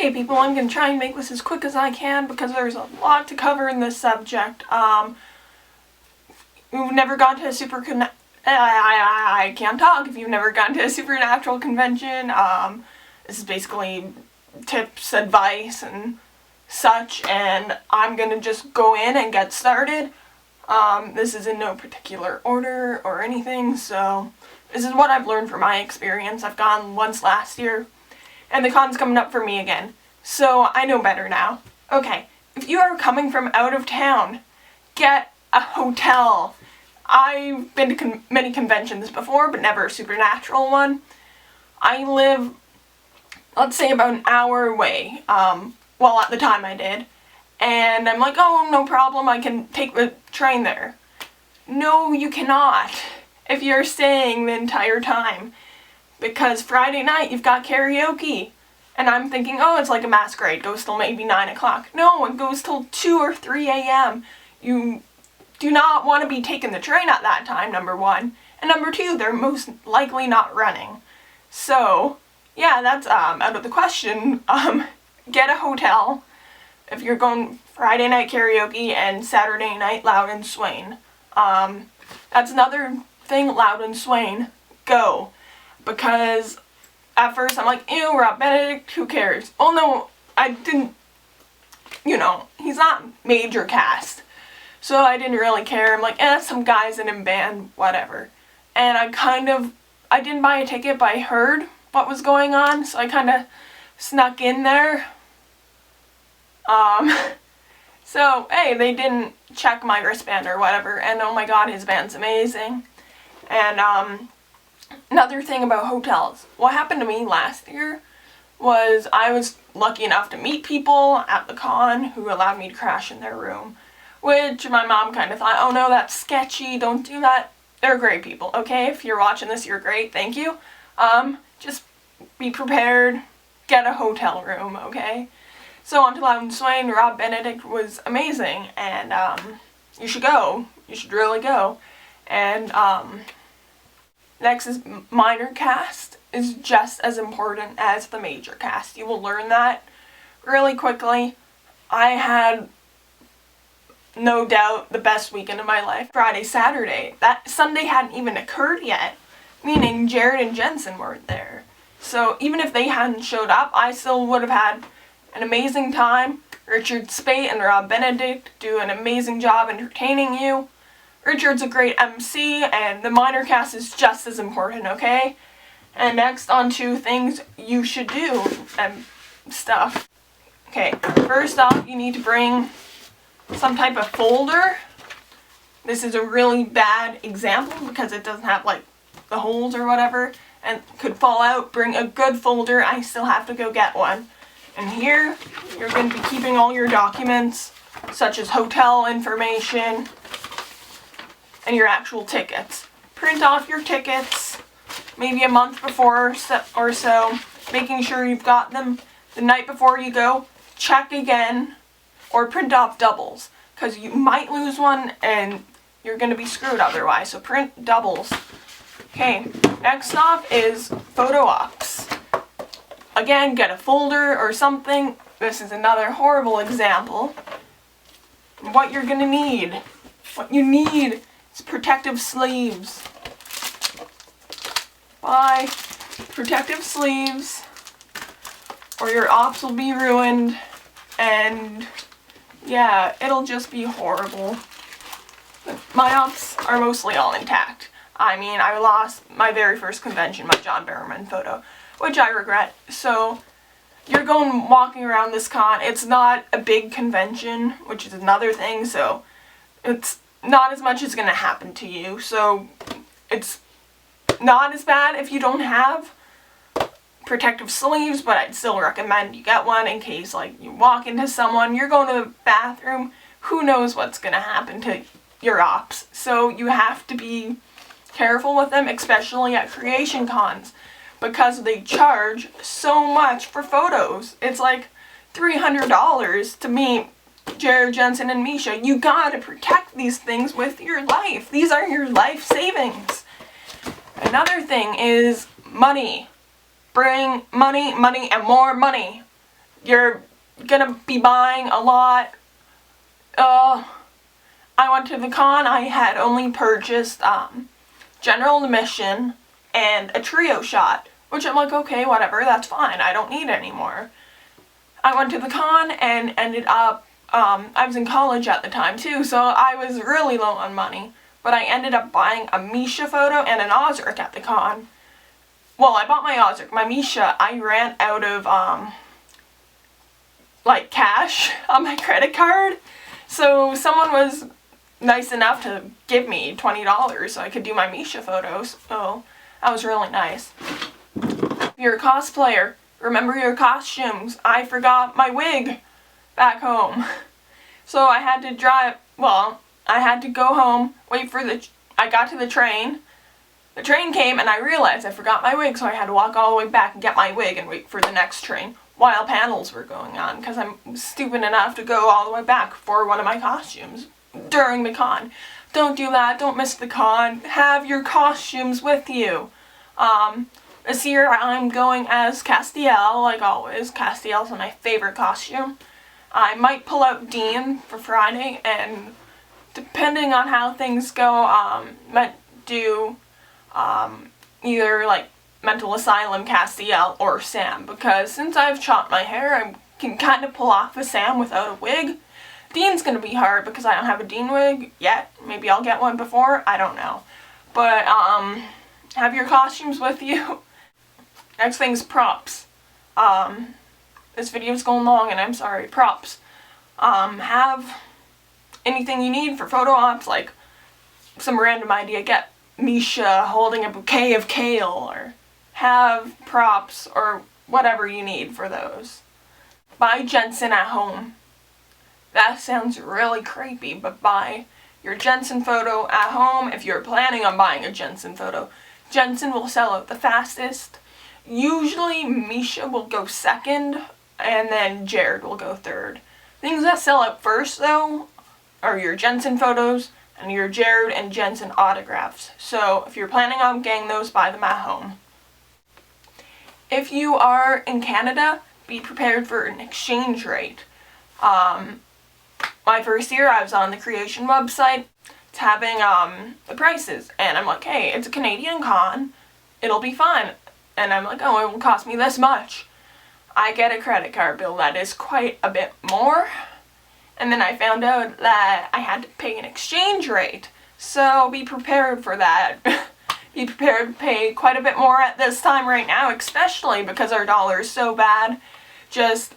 Okay people, I'm going to try and make this as quick as I can because there's a lot to cover in this subject. You've never gone to a I can't talk. If you've never gone to a supernatural convention, this is basically tips, advice, and such, and I'm going to just go in and get started. This is in no particular order or anything, so this is what I've learned from my experience. I've gone once last year, and the con's coming up for me again, so I know better now. Okay, if you are coming from out of town, get a hotel. I've been to many conventions before, but never a supernatural one. I live, let's say, about an hour away. Well, at the time I did. And I'm like, oh, no problem, I can take the train there. No, you cannot, if you're staying the entire time. Because Friday night you've got karaoke. And I'm thinking, oh, it's like a masquerade, it goes till maybe 9 o'clock. No, it goes till 2 or 3 a.m. You do not want to be taking the train at that time, number one. And number two, they're most likely not running. So, yeah, that's out of the question. Get a hotel if you're going Friday night karaoke and Saturday night Loudon Swain. That's another thing, Loudon Swain. Go. Because at first I'm like, ew, Rob Benedict, who cares? Oh no, I didn't, he's not major cast. So I didn't really care. I'm like, some guys in a band, whatever. And I didn't buy a ticket, but I heard what was going on, so I kind of snuck in there. So, hey, they didn't check my wristband or whatever, and oh my god, his band's amazing. And, another thing about hotels. What happened to me last year was I was lucky enough to meet people at the con who allowed me to crash in their room, which my mom kind of thought, oh no, that's sketchy, don't do that. They're great people, okay? If you're watching this, you're great, thank you. Just be prepared, get a hotel room, okay? So on to Loudon Swain. Rob Benedict was amazing, and you should go. You should really go. And next is minor cast is just as important as the major cast. You will learn that really quickly. I had, no doubt, the best weekend of my life. Friday, Saturday. That Sunday hadn't even occurred yet, meaning Jared and Jensen weren't there. So even if they hadn't showed up, I still would have had an amazing time. Richard Speight and Rob Benedict do an amazing job entertaining you. Richard's a great MC, and the minor cast is just as important, okay? And next, on to things you should do and stuff. Okay, first off, you need to bring some type of folder. This is a really bad example because it doesn't have, like, the holes or whatever, and could fall out. Bring a good folder. I still have to go get one. And here, you're going to be keeping all your documents, such as hotel information and your actual tickets. Print off your tickets maybe a month before or so, making sure you've got them the night before you go. Check again, or print off doubles, because you might lose one and you're going to be screwed otherwise, so print doubles. Okay, next off is photo ops. Again, get a folder or something. This is another horrible example. What you're gonna need. What you need is protective sleeves. Buy protective sleeves, or your ops will be ruined, and yeah, it'll just be horrible. But my ops are mostly all intact. I mean, I lost my very first convention, my John Barrowman photo, which I regret. So you're going walking around this con. It's not a big convention, which is another thing, so it's not as much is going to happen to you. So it's not as bad if you don't have protective sleeves, but I'd still recommend you get one in case, like, you walk into someone, you're going to the bathroom, who knows what's going to happen to your ops. So you have to be careful with them, especially at creation cons, because they charge so much for photos. It's like $300 to meet Jared, Jensen, and Misha. You gotta protect these things with your life. These are your life savings. Another thing is money. Bring money, money, and more money. you're gonna be buying a lot. I went to the con, I had only purchased general admission and a trio shot, which I'm like, okay, whatever, that's fine, I don't need any more. I went to the con and ended up, I was in college at the time too, so I was really low on money, but I ended up buying a Misha photo and an Ozric at the con. Well, I bought my Ozric. My Misha, I ran out of, like, cash on my credit card, so someone was nice enough to give me $20 so I could do my Misha photos, so that was really nice. If you're a cosplayer, remember your costumes. I forgot my wig back home. So I had to I had to go home, wait for I got to the train. The train came and I realized I forgot my wig, so I had to walk all the way back and get my wig and wait for the next train while panels were going on, because I'm stupid enough to go all the way back for one of my costumes during the con. Don't do that, don't miss the con. Have your costumes with you. This year I'm going as Castiel, like always. Castiel's my favorite costume. I might pull out Dean for Friday, and depending on how things go, might do either like Mental Asylum Castiel or Sam, because since I've chopped my hair, I can kind of pull off a Sam without a wig. Dean's gonna be hard because I don't have a Dean wig yet. Maybe I'll get one before, I don't know. But have your costumes with you. Next thing's props. This video's going long and I'm sorry. Props. Have anything you need for photo ops, like some random idea. Get Misha holding a bouquet of kale, or have props or whatever you need for those. Buy Jensen at home. That sounds really creepy, but buy your Jensen photo at home if you're planning on buying a Jensen photo. Jensen will sell out the fastest. Usually Misha will go second, and then Jared will go third. Things that sell out first, though, are your Jensen photos and your Jared and Jensen autographs. So if you're planning on getting those, buy them at home. If you are in Canada, be prepared for an exchange rate. My first year, I was on the Creation website. It's having the prices, and I'm like, hey, it's a Canadian con, it'll be fine. And I'm like, oh, it will cost me this much. I get a credit card bill that is quite a bit more, and then I found out that I had to pay an exchange rate. So be prepared for that. Be prepared to pay quite a bit more at this time right now, especially because our dollar is so bad. Just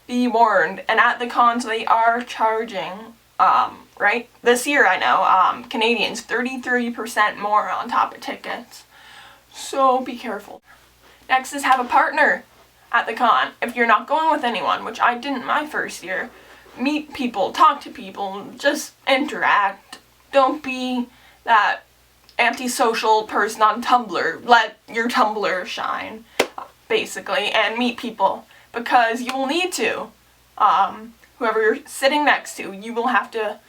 be warned. And at the cons, they are charging, right? This year, I know, Canadians 33% more on top of tickets. So be careful. Next is have a partner at the con. If you're not going with anyone, which I didn't my first year, meet people, talk to people, just interact. Don't be that antisocial person on Tumblr. Let your Tumblr shine, basically, and meet people, because you will need to. Whoever you're sitting next to, you will have to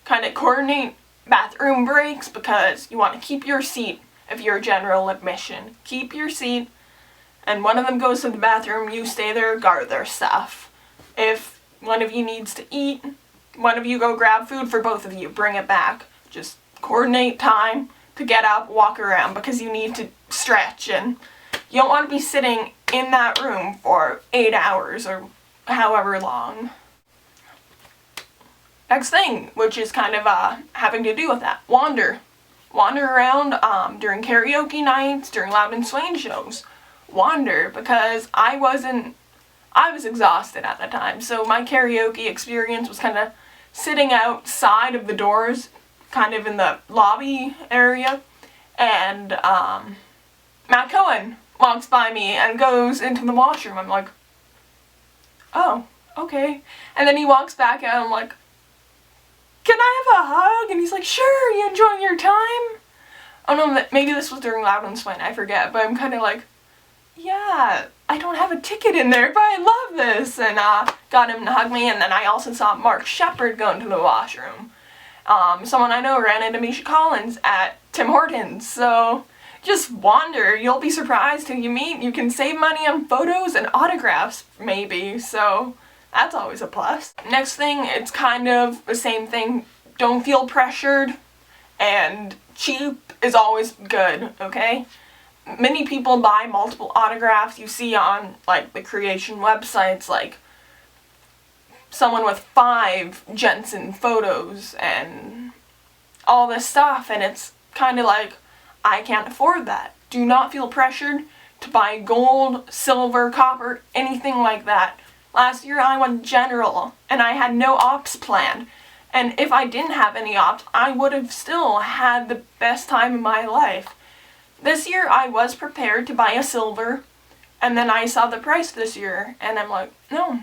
kind of coordinate bathroom breaks, because you want to keep your seat. If you're general admission, keep your seat, and one of them goes to the bathroom, you stay there, guard their stuff. If one of you needs to eat, one of you go grab food for both of you, bring it back. Just coordinate time to get up, walk around, because you need to stretch, and you don't want to be sitting in that room for 8 hours or however long. Next thing, which is kind of having to do with that, wander around during karaoke nights, during Loud and Swain shows. Wander, because I was exhausted at the time, so my karaoke experience was kind of sitting outside of the doors, kind of in the lobby area, and Matt Cohen walks by me and goes into the washroom. I'm like, oh, okay. And then he walks back out, and I'm like, can I have a hug? And he's like, sure, you enjoying your time? Oh no, maybe this was during Loud and Swain, I forget, but I'm kind of like, yeah, I don't have a ticket in there, but I love this, and got him to hug me. And then I also saw Mark Shepard go into the washroom. Someone I know ran into Misha Collins at Tim Hortons, so just wander. You'll be surprised who you meet. You can save money on photos and autographs, maybe, so that's always a plus. Next thing, it's kind of the same thing. Don't feel pressured, and cheap is always good, okay? Many people buy multiple autographs. You see on, like, the creation websites, like, someone with 5 Jensen photos and all this stuff, and it's kind of like, I can't afford that. Do not feel pressured to buy gold, silver, copper, anything like that. Last year I went general, and I had no ops planned. And if I didn't have any ops, I would have still had the best time of my life. This year I was prepared to buy a silver, and then I saw the price this year, and I'm like, no,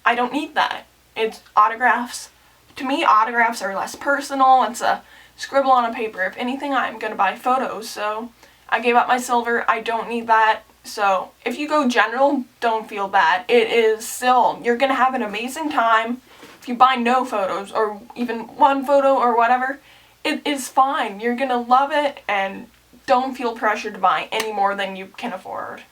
I don't need that. It's autographs. To me, autographs are less personal. It's a scribble on a paper. If anything, I'm gonna buy photos, so I gave up my silver. I don't need that. So if you go general, don't feel bad. It is still, you're gonna have an amazing time. If you buy no photos, or even one photo or whatever, it is fine. You're gonna love it, and don't feel pressured to buy any more than you can afford.